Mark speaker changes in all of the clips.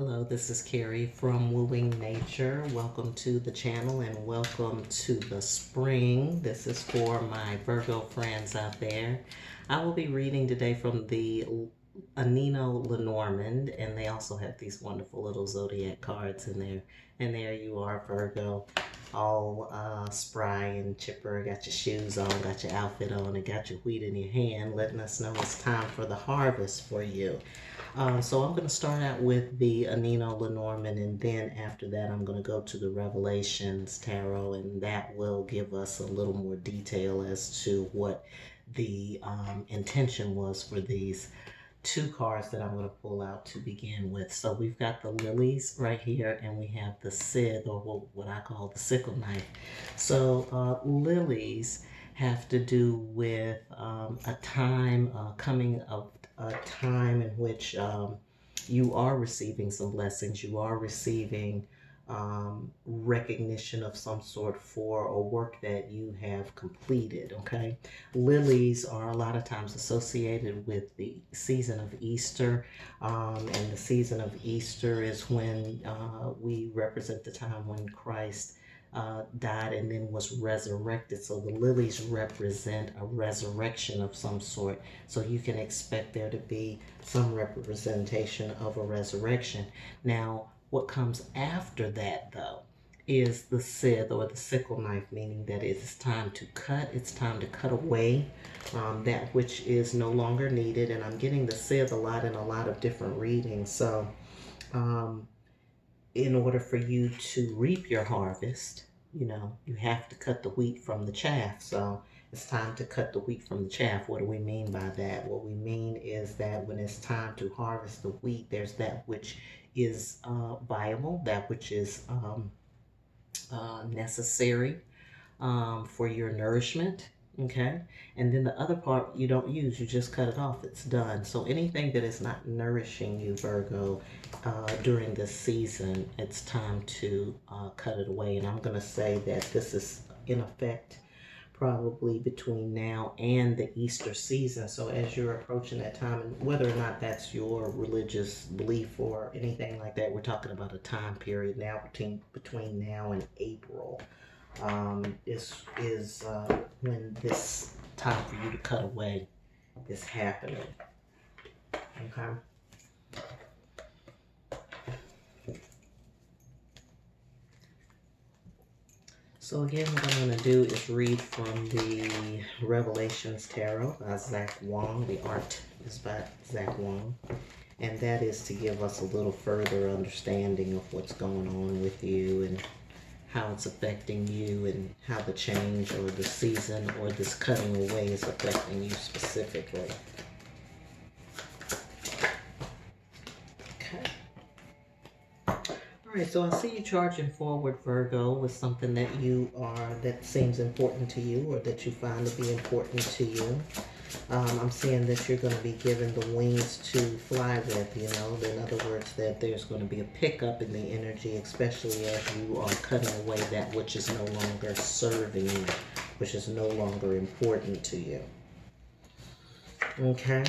Speaker 1: Hello, this is Carrie from Wooing Nature. Welcome to the channel and welcome to the spring. This is for my Virgo friends out there. I will be reading today from the Anino Lenormand, and they also have these wonderful little zodiac cards in there. And there you are, Virgo, all spry and chipper, got your shoes on, got your outfit on, and got your wheat in your hand, letting us know it's time for the harvest for you. So I'm going to start out with the Anino Lenormand, and then after that I'm going to go to the Revelations Tarot, and that will give us a little more detail as to what the intention was for these two cards that I'm going to pull out to begin with. So we've got the lilies right here, and we have the scythe, or what I call the sickle knife. So lilies have to do with a time coming of a time in which you are receiving some blessings, you are receiving recognition of some sort for a work that you have completed, okay? Lilies are a lot of times associated with the season of Easter, and the season of Easter is when we represent the time when Christ died and then was resurrected. So the lilies represent a resurrection of some sort. So you can expect there to be some representation of a resurrection. Now, what comes after that, though, is the scythe or the sickle knife, meaning that it's time to cut. It's time to cut away that which is no longer needed. And I'm getting the scythe a lot in a lot of different readings. So in order for you to reap your harvest, you have to cut the wheat from the chaff. So it's time to cut the wheat from the chaff. What do we mean by that? What we mean is that when it's time to harvest the wheat, there's that which is viable, that which is necessary for your nourishment. Okay, and then the other part you don't use, you just cut it off, it's done. So anything that is not nourishing you, Virgo, during this season, it's time to cut it away. And I'm going to say that this is in effect probably between now and the Easter season. So as you're approaching that time, and whether or not that's your religious belief or anything like that, we're talking about a time period now between now and April. Is when this time for you to cut away is happening. Okay. So again, what I'm going to do is read from the Revelations Tarot by Zach Wong. The art is by Zach Wong. And that is to give us a little further understanding of what's going on with you and how it's affecting you, and how the change or the season or this cutting away is affecting you specifically. Okay. All right, so I see you charging forward, Virgo, with something that seems important to you, or that you find to be important to you. I'm seeing that you're going to be given the wings to fly with, In other words, that there's going to be a pickup in the energy, especially as you are cutting away that which is no longer serving you, which is no longer important to you. Okay.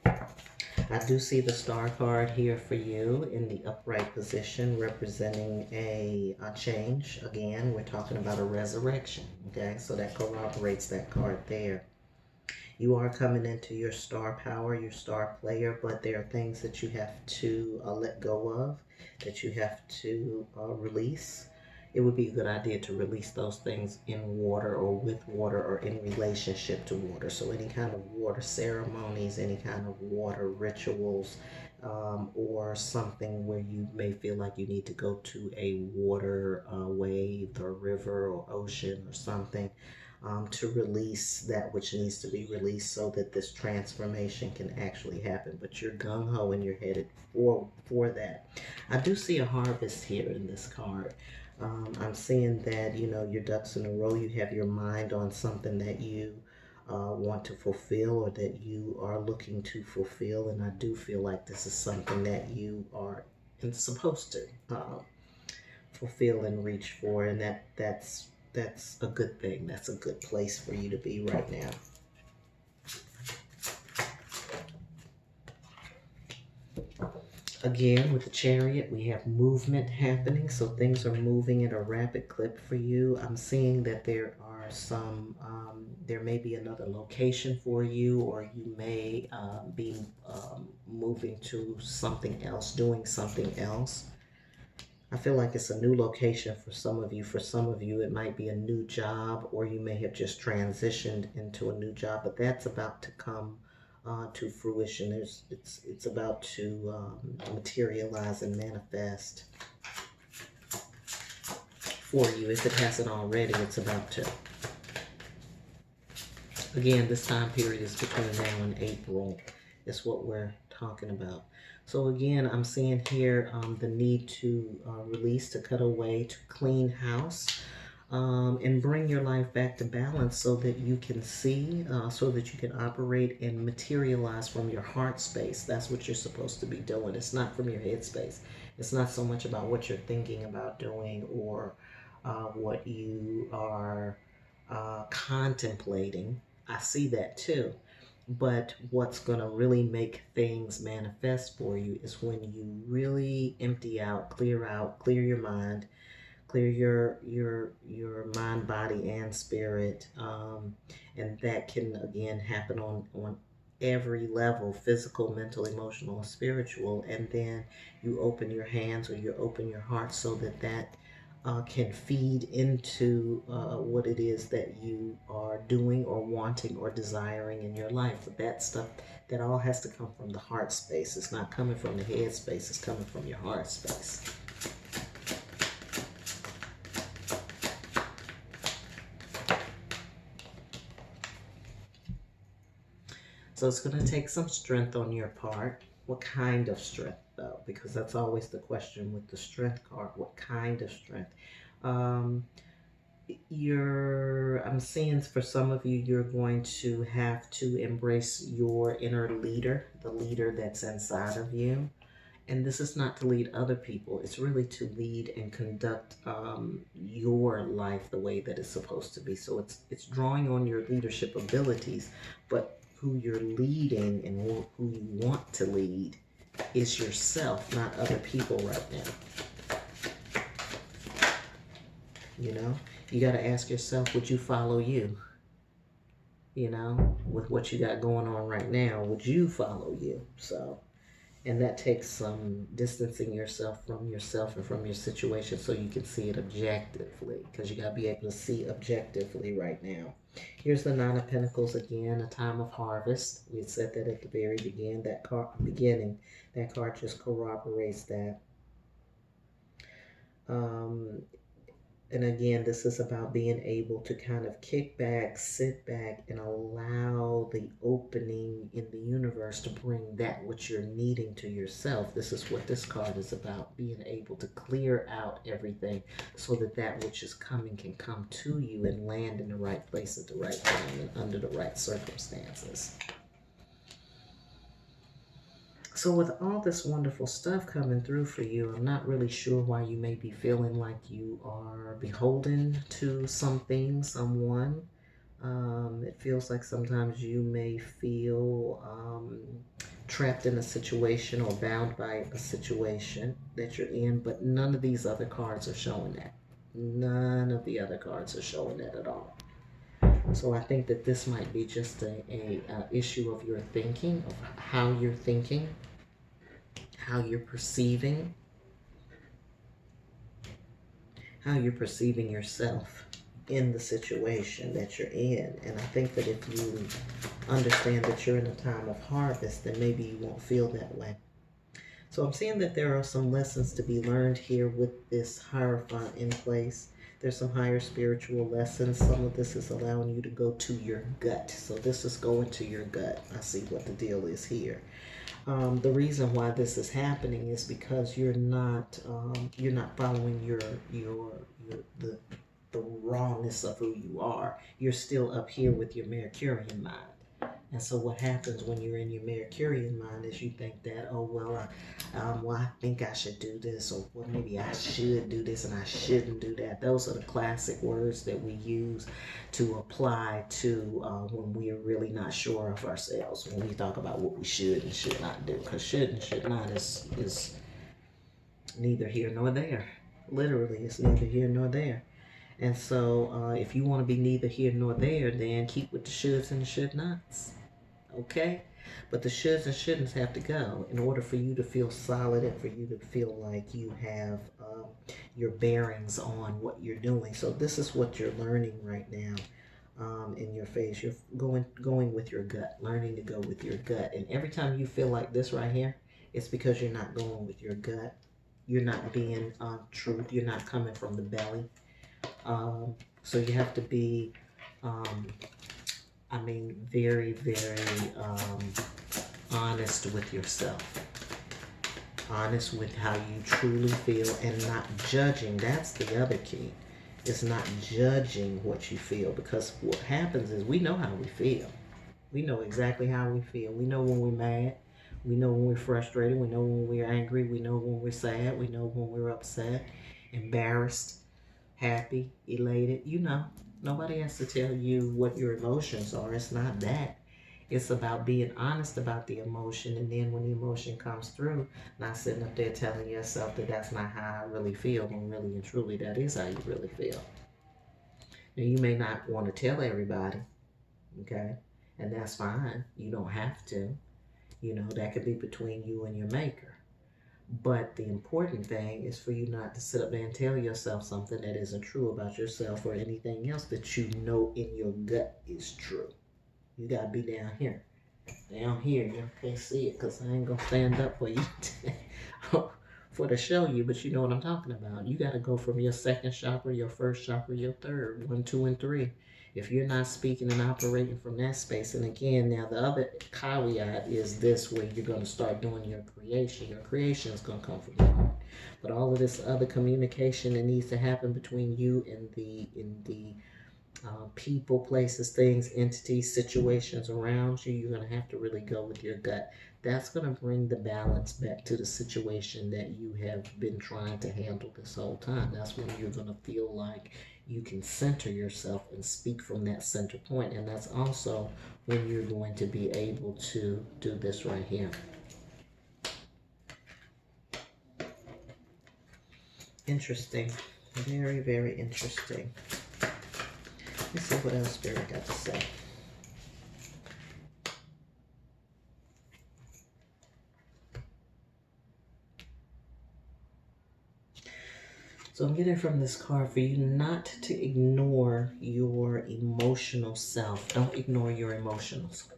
Speaker 1: I do see the star card here for you in the upright position, representing a change. Again, we're talking about a resurrection. Okay, so that corroborates that card there. You are coming into your star power, your star player, but there are things that you have to let go of, that you have to release. It would be a good idea to release those things in water, or with water, or in relationship to water. So any kind of water ceremonies, any kind of water rituals, or something where you may feel like you need to go to a water wave or river or ocean or something. To release that which needs to be released so that this transformation can actually happen. But you're gung-ho and you're headed for that. I do see a harvest here in this card. I'm seeing that, your ducks in a row. You have your mind on something that you want to fulfill, or that you are looking to fulfill. And I do feel like this is something that you are supposed to fulfill and reach for. And that's a good thing. That's a good place for you to be right now. Again, with the Chariot, we have movement happening, so things are moving at a rapid clip for you. I'm seeing that there are there may be another location for you, or you may be moving to something else, doing something else. I feel like it's a new location for some of you. For some of you, it might be a new job, or you may have just transitioned into a new job, but that's about to come to fruition. It's about to materialize and manifest for you. If it hasn't already, it's about to. Again, this time period is between now and April. Is what we're talking about. So again, I'm seeing here the need to release, to cut away, to clean house, and bring your life back to balance so that you can see, so that you can operate and materialize from your heart space. That's what you're supposed to be doing. It's not from your head space. It's not so much about what you're thinking about doing or what you are contemplating. I see that too. But what's going to really make things manifest for you is when you really empty out, clear your mind, clear your mind, body, and spirit, and that can again happen on every level: physical, mental, emotional, spiritual. And then you open your hands or you open your heart so that can feed into what it is that you are doing or wanting or desiring in your life. But that stuff, that all has to come from the heart space. It's not coming from the head space. It's coming from your heart space. So it's going to take some strength on your part. What kind of strength, though? Because that's always the question with the strength card. What kind of strength? I'm seeing for some of you, you're going to have to embrace your inner leader, the leader that's inside of you. And this is not to lead other people. It's really to lead and conduct your life the way that it's supposed to be. So it's drawing on your leadership abilities, but who you're leading and who you want to lead is yourself, not other people right now. You know, you got to ask yourself, would you follow you? You know, with what you got going on right now, would you follow you? So, and that takes some distancing yourself and from your situation so you can see it objectively, because you got to be able to see objectively right now. Here's the Nine of Pentacles again, a time of harvest. We said that at the very beginning. That card just corroborates that. And again, this is about being able to kind of kick back, sit back, and allow the opening in the universe to bring that which you're needing to yourself. This is what this card is about, being able to clear out everything so that that which is coming can come to you and land in the right place at the right time and under the right circumstances. So with all this wonderful stuff coming through for you, I'm not really sure why you may be feeling like you are beholden to something, someone. It feels like sometimes you may feel trapped in a situation or bound by a situation that you're in, but none of these other cards are showing that. None of the other cards are showing that at all. So I think that this might be just a issue of your thinking, of how you're thinking, how you're perceiving yourself in the situation that you're in. And I think that if you understand that you're in a time of harvest, then maybe you won't feel that way. So I'm seeing that there are some lessons to be learned here with this Hierophant in place. There's some higher spiritual lessons. Some of this is allowing you to go to your gut. So this is going to your gut. I see what the deal is here. The reason why this is happening is because you're not following the rawness of who you are. You're still up here with your Mercurian mind. And so what happens when you're in your Mercurian mind is you think that, oh, well, I think I should do this, or well, maybe I should do this and I shouldn't do that. Those are the classic words that we use to apply to when we are really not sure of ourselves, when we talk about what we should and should not do. Because should and should not is neither here nor there. Literally, it's neither here nor there. And so if you want to be neither here nor there, then keep with the shoulds and the should nots. Okay? But the shoulds and shouldn'ts have to go in order for you to feel solid and for you to feel like you have your bearings on what you're doing. So this is what you're learning right now in your phase. You're going with your gut, learning to go with your gut. And every time you feel like this right here, it's because you're not going with your gut. You're not being truth. You're not coming from the belly. So you have to be very, very honest with yourself. Honest with how you truly feel and not judging. That's the other key. It's not judging what you feel, because what happens is we know how we feel. We know exactly how we feel. We know when we're mad. We know when we're frustrated. We know when we're angry. We know when we're sad. We know when we're upset, embarrassed, happy, elated. You know, nobody has to tell you what your emotions are. It's not that. It's about being honest about the emotion, and then when the emotion comes through, not sitting up there telling yourself that that's not how I really feel, when really and truly that is how you really feel. Now, you may not want to tell everybody, okay? And that's fine. You don't have to. You know, that could be between you and your maker. But the important thing is for you not to sit up there and tell yourself something that isn't true about yourself or anything else that you know in your gut is true. You got to be down here. Down here, you can't see it because I ain't going to stand up for you for to show you, but you know what I'm talking about. You got to go from your second chakra, your first chakra, your third, 1, 2, and 3. If you're not speaking and operating from that space, and again, now the other caveat is this, where you're going to start doing your creation. Your creation is going to come from your heart. But all of this other communication that needs to happen between you and the people, places, things, entities, situations around you, you're going to have to really go with your gut. That's going to bring the balance back to the situation that you have been trying to handle this whole time. That's when you're going to feel like you can center yourself and speak from that center point. And that's also when you're going to be able to do this right here. Interesting. Very, very interesting. Let's see what else Spirit got to say. So I'm getting from this card for you not to ignore your emotional self. Don't ignore your emotions.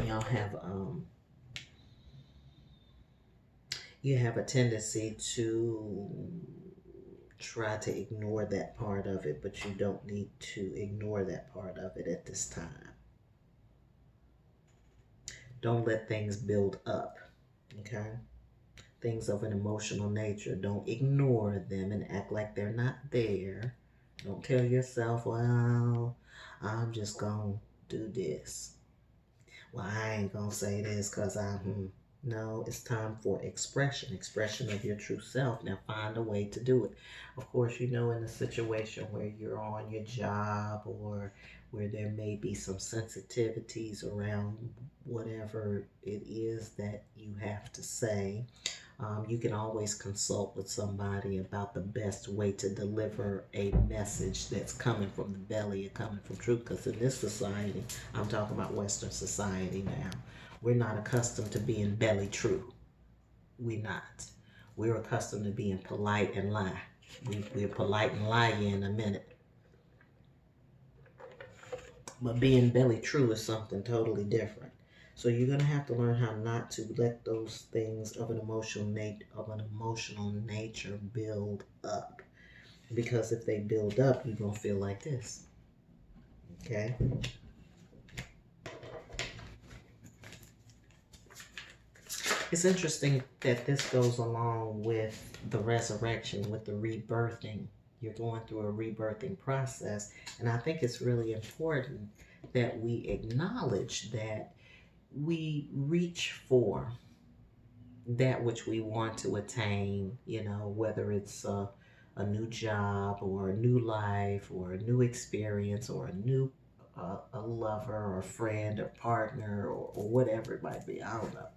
Speaker 1: Y'all have you have a tendency to try to ignore that part of it, but you don't need to ignore that part of it at this time. Don't let things build up, okay? Things of an emotional nature. Don't ignore them and act like they're not there. Don't tell yourself, well, I'm just going to do this. Well, I ain't going to say this because No, it's time for expression of your true self. Now find a way to do it. Of course, you know, in a situation where you're on your job or where there may be some sensitivities around whatever it is that you have to say, you can always consult with somebody about the best way to deliver a message that's coming from the belly and coming from truth. Because in this society, I'm talking about Western society now, we're not accustomed to being belly true. We're not. We're accustomed to being polite and lie. We're polite and lie in a minute. But being belly true is something totally different. So you're going to have to learn how not to let those things of an emotional nature build up. Because if they build up, you're going to feel like this. Okay? It's interesting that this goes along with the resurrection, with the rebirthing. You're going through a rebirthing process. And I think it's really important that we acknowledge that we reach for that which we want to attain, whether it's a new job or a new life or a new experience or a new a lover or friend or partner or whatever it might be. I don't know.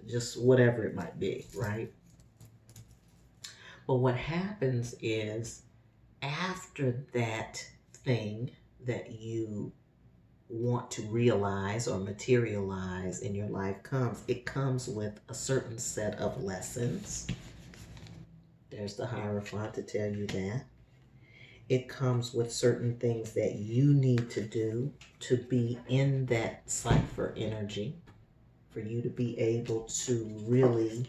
Speaker 1: Just whatever it might be, right? But what happens is after that thing that you want to realize or materialize in your life comes, it comes with a certain set of lessons. There's the Hierophant to tell you that. It comes with certain things that you need to do to be in that cipher energy, for you to be able to really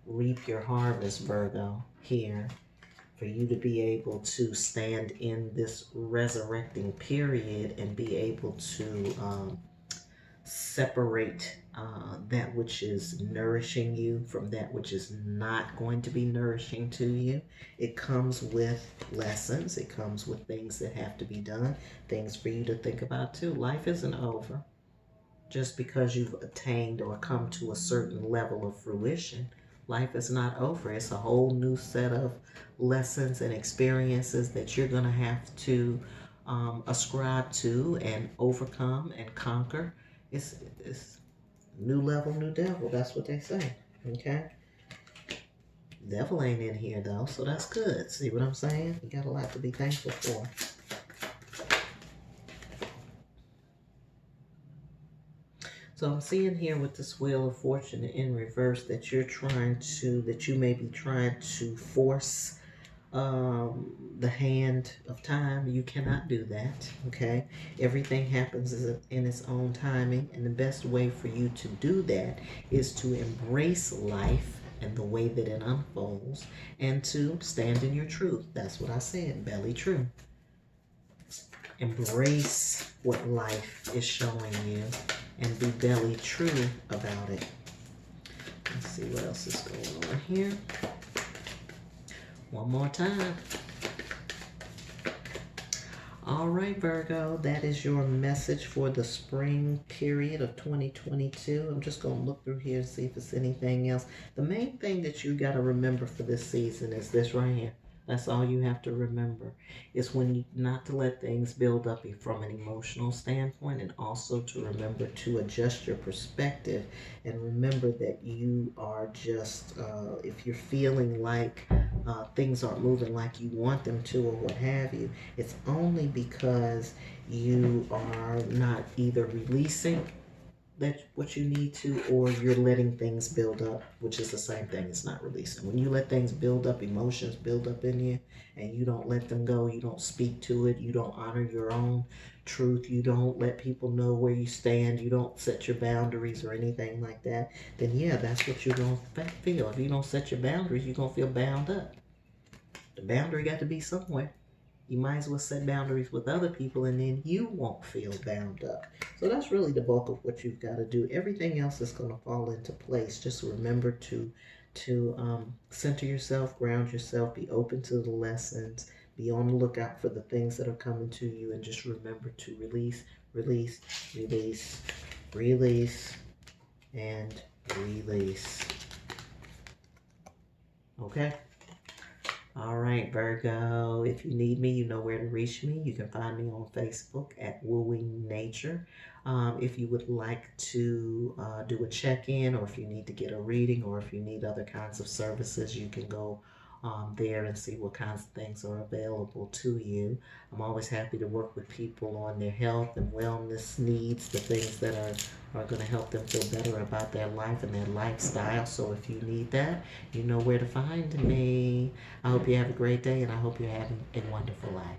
Speaker 1: reap your harvest, Virgo, here. For you to be able to stand in this resurrecting period and be able to separate that which is nourishing you from that which is not going to be nourishing to you. It comes with lessons. It comes with things that have to be done, things for you to think about too. Life isn't over just because you've attained or come to a certain level of fruition. Life is not over. It's a whole new set of lessons and experiences that you're going to have to ascribe to and overcome and conquer. It's new level, new devil. That's what they say. Okay? Devil ain't in here though, so that's good. See what I'm saying? You got a lot to be thankful for. So I'm seeing here with this Wheel of Fortune in reverse that you may be trying to force the hand of time. You cannot do that, okay? Everything happens in its own timing, and the best way for you to do that is to embrace life and the way that it unfolds and to stand in your truth. That's what I said, belly true. Embrace what life is showing you and be belly true about it. Let's see what else is going on here. One more time. All right, Virgo, that is your message for the spring period of 2022. I'm just going to look through here and see if there's anything else. The main thing that you got to remember for this season is this right here. That's all you have to remember, is not to let things build up from an emotional standpoint, and also to remember to adjust your perspective and remember that you are just, if you're feeling like things aren't moving like you want them to or what have you, it's only because you are not either releasing what you need to, or you're letting things build up, which is the same thing. It's not releasing. When you let things build up, emotions build up in you, and you don't let them go, you don't speak to it, you don't honor your own truth, you don't let people know where you stand, you don't set your boundaries or anything like that, then yeah, that's what you're going to feel. If you don't set your boundaries, you're going to feel bound up. The boundary got to be somewhere. You might as well set boundaries with other people, and then you won't feel bound up. So that's really the bulk of what you've got to do. Everything else is going to fall into place. Just remember to center yourself, ground yourself, be open to the lessons, be on the lookout for the things that are coming to you, and just remember to release, release, release, release, and release. Okay? All right, Virgo, if you need me, you know where to reach me. You can find me on Facebook at Wooing Nature. If you would like to do a check-in, or if you need to get a reading, or if you need other kinds of services, you can go there and see what kinds of things are available to you. I'm always happy to work with people on their health and wellness needs, the things that are going to help them feel better about their life and their lifestyle. So if you need that, you know where to find me. I hope you have a great day, and I hope you're having a wonderful life.